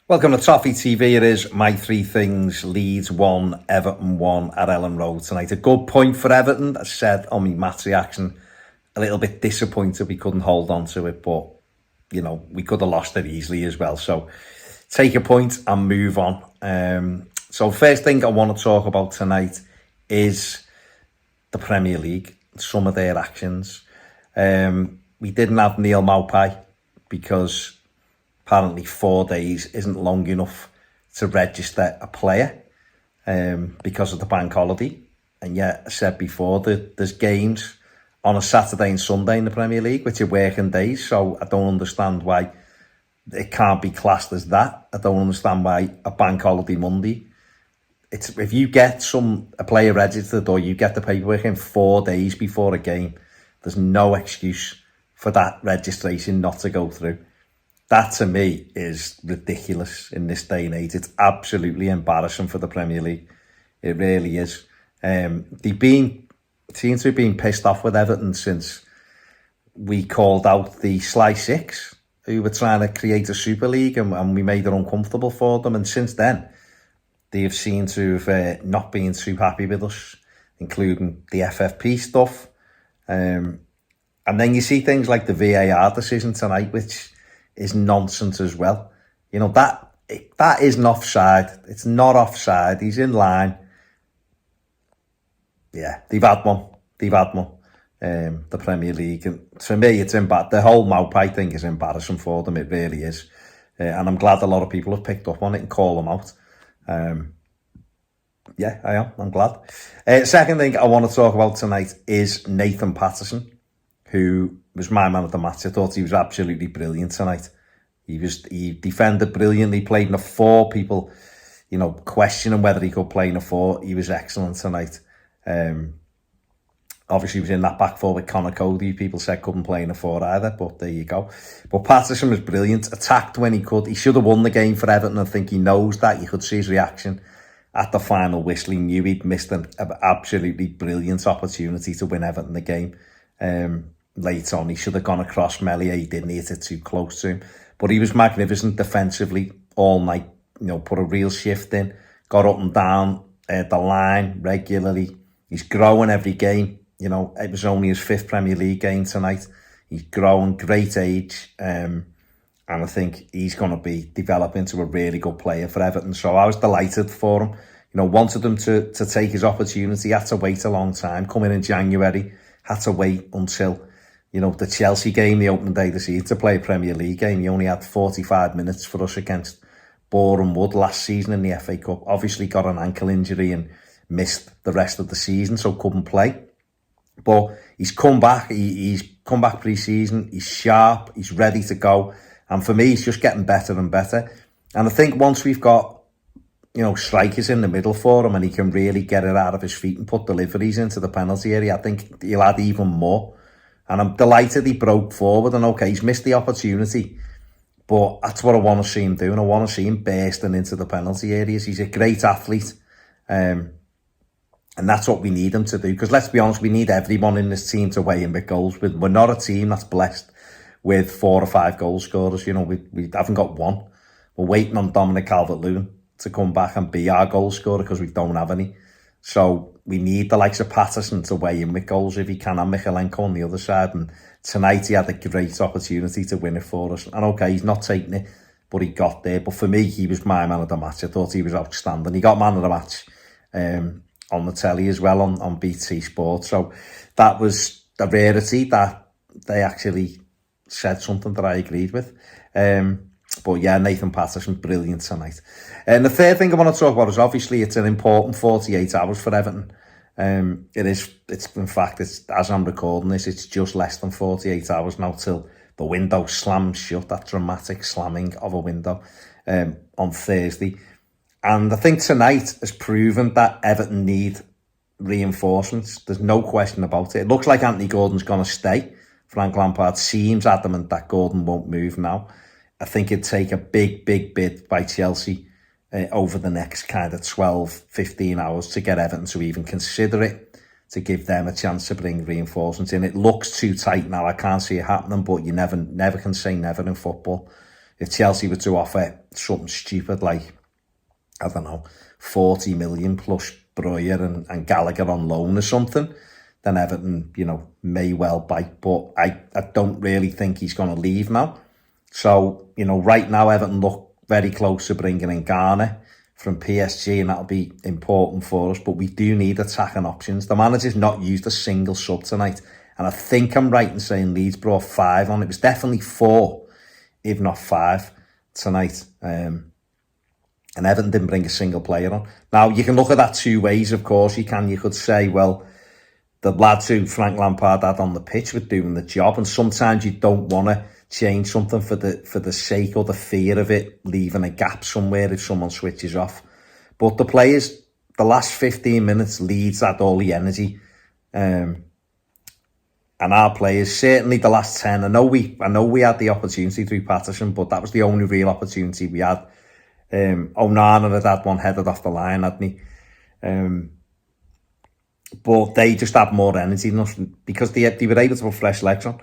Welcome to Toffee TV. It is my three things. Leeds 1, Everton 1 at Ellen Road tonight. A good point for Everton. I said on my match reaction, a little bit disappointed we couldn't hold on to it, but, you know, we could have lost it easily as well. So take a point and move on. So first thing I want to talk about tonight is the Premier League, some of their actions. We didn't have Neil Maupay because apparently 4 days isn't long enough to register a player because of the bank holiday. And yet, I said before that there's games on a Saturday and Sunday in the Premier League, which are working days. So I don't understand why it can't be classed as that. I don't understand why a bank holiday Monday. It's if you get a player registered or you get the paperwork in 4 days before a game, there's no excuse for that registration not to go through. That, to me, is ridiculous in this day and age. It's absolutely embarrassing for the Premier League. It really is. Seem to have been pissed off with Everton since we called out the Sly Six, who were trying to create a Super League, and we made it uncomfortable for them. And since then, they have seemed to have not been too happy with us, including the FFP stuff. And then you see things like the VAR decision tonight, which is nonsense as well. You know, that isn't offside. It's not offside. He's in line. Yeah, they've had one. The Premier League. And to me, it's the whole Maupay thing is embarrassing for them. It really is. And I'm glad a lot of people have picked up on it and call them out. Yeah, I am. I'm glad. Second thing I want to talk about tonight is Nathan Patterson, who was my man of the match. I thought he was absolutely brilliant tonight. He defended brilliantly, played in a four. People, you know, questioning whether he could play in a four. He was excellent tonight. Obviously, he was in that back four with Connor Cody. People said couldn't play in a four either, but there you go. But Patterson was brilliant, attacked when he could. He should have won the game for Everton. I think he knows that. You could see his reaction at the final whistle. He knew he'd missed an absolutely brilliant opportunity to win Everton the game. Late on, he should have gone across Melia. He didn't hit it too close to him. But he was magnificent defensively all night. You know, put a real shift in, got up and down the line regularly. He's growing every game. You know, it was only his 5th Premier League game tonight. He's growing, great age. And I think he's going to be developing into a really good player for Everton. So I was delighted for him. You know, wanted him to take his opportunity. Had to wait a long time. Coming in January, had to wait until, you know, the Chelsea game, the opening day of the season, to play a Premier League game. He only had 45 minutes for us against Boreham Wood last season in the FA Cup. Obviously got an ankle injury and missed the rest of the season, so couldn't play. But he's come back. He's come back pre-season. He's sharp. He's ready to go. And for me, he's just getting better and better. And I think once we've got, you know, strikers in the middle for him and he can really get it out of his feet and put deliveries into the penalty area, I think he'll add even more. And I'm delighted he broke forward. And okay, he's missed the opportunity, but that's what I want to see him doing. I want to see him bursting into the penalty areas. He's a great athlete. And that's what we need him to do. Because let's be honest, we need everyone in this team to weigh in with goals. We're not a team that's blessed with 4 or 5 goal scorers. You know, we haven't got one. We're waiting on Dominic Calvert-Lewin to come back and be our goal scorer because we don't have any. So we need the likes of Patterson to weigh in with goals if he can, and Michalenko on the other side. And tonight he had a great opportunity to win it for us. And okay, he's not taking it, but he got there. But for me, he was my man of the match. I thought he was outstanding. He got man of the match on the telly as well on BT Sport. So that was a rarity that they actually said something that I agreed with. But yeah, Nathan Patterson, brilliant tonight. And the third thing I want to talk about is obviously it's an important 48 hours for Everton. It's in fact, as I'm recording this, it's just less than 48 hours now till the window slams shut, that dramatic slamming of a window on Thursday. And I think tonight has proven that Everton need reinforcements. There's no question about it. It looks like Anthony Gordon's going to stay. Frank Lampard seems adamant that Gordon won't move now. I think it'd take a big bid by Chelsea over the next kind of 12, 15 hours to get Everton to even consider it, to give them a chance to bring reinforcements in. It looks too tight now. I can't see it happening, but you never can say never in football. if Chelsea were to offer something stupid like, I don't know, 40 million plus Breuer and Gallagher on loan or something, then Everton, may well bite. But I don't really think he's going to leave now. So, right now Everton look very close to bringing in Garner from PSG, and that'll be important for us. But we do need attacking options. The manager's not used a single sub tonight. And I think I'm right in saying Leeds brought 5 on. It was definitely 4, if not 5, tonight. And Everton didn't bring a single player on. Now, you can look at that 2 ways, of course. You could say, well, the lads who Frank Lampard had on the pitch were doing the job. And sometimes you don't want to change something for the sake or the fear of it, leaving a gap somewhere if someone switches off. But the players, the last 15 minutes, Leeds had all the energy. And our players, certainly the last 10, I know we had the opportunity through Patterson, but that was the only real opportunity we had. Onana had one headed off the line, hadn't he? But they just had more energy than us because they were able to put fresh legs on,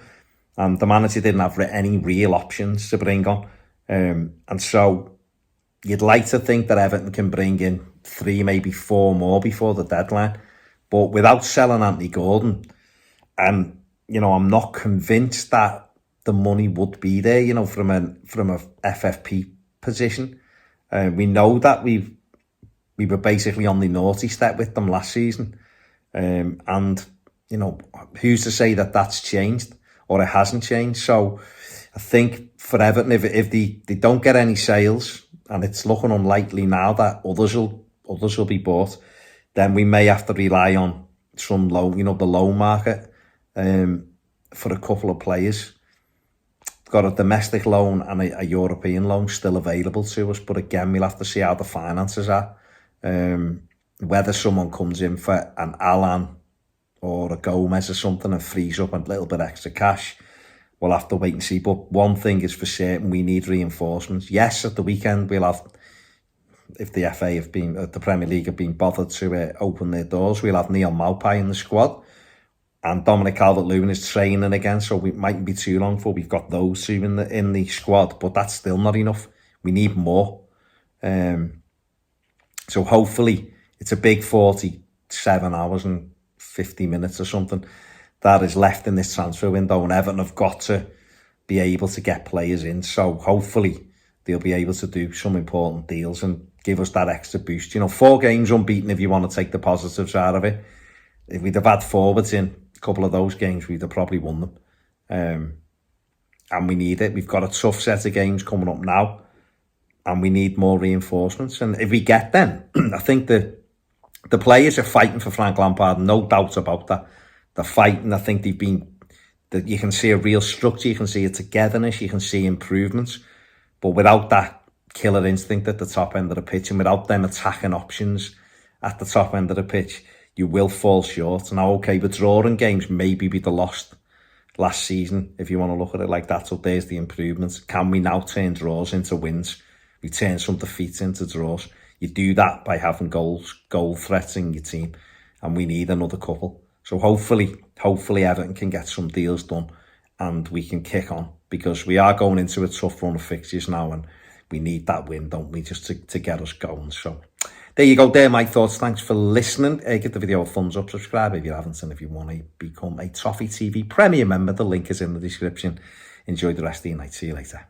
and the manager didn't have any real options to bring on. And so you'd like to think that Everton can bring in 3, maybe 4 more before the deadline. But without selling Anthony Gordon, and, I'm not convinced that the money would be there, from a FFP position. We know that we were basically on the naughty step with them last season. And, who's to say that that's changed or it hasn't changed? So I think for Everton, if they don't get any sales, and it's looking unlikely now that others will be bought, then we may have to rely on some loan, the loan market, for a couple of players. We've got a domestic loan and a European loan still available to us, but again, we'll have to see how the finances are. Whether someone comes in for an Alan or a Gomez or something and frees up a little bit extra cash, we'll have to wait and see. But one thing is for certain, we need reinforcements. Yes, at the weekend we'll have, if the the Premier League have been bothered to open their doors, we'll have Neil Maupay in the squad. And Dominic Calvert-Lewin is training again, so it mightn't be too long before we've got those 2 in the squad. But that's still not enough. We need more. So hopefully it's a big 47 hours and 50 minutes or something that is left in this transfer window, and Everton have got to be able to get players in. So hopefully they'll be able to do some important deals and give us that extra boost. 4 games unbeaten if you want to take the positives out of it. If we'd have had forwards in a couple of those games, we'd have probably won them. And we need it. We've got a tough set of games coming up now, and we need more reinforcements. And if we get them, I think the players are fighting for Frank Lampard, no doubt about that. They're fighting. I think you can see a real structure, you can see a togetherness, you can see improvements. But without that killer instinct at the top end of the pitch, and without them attacking options at the top end of the pitch, you will fall short. Now, okay, the drawing games maybe be the lost last season, if you want to look at it like that. So there's the improvements. Can we now turn draws into wins? We turn some defeats into draws. You do that by having goal threats in your team, and we need another couple. So hopefully Everton can get some deals done and we can kick on, because we are going into a tough run of fixtures now, and we need that win, don't we, just to get us going. So there you go, there my thoughts. Thanks for listening. Give the video a thumbs up, subscribe if you haven't, and if you want to become a Toffee TV Premier member, the link is in the description. Enjoy the rest of your night. See you later.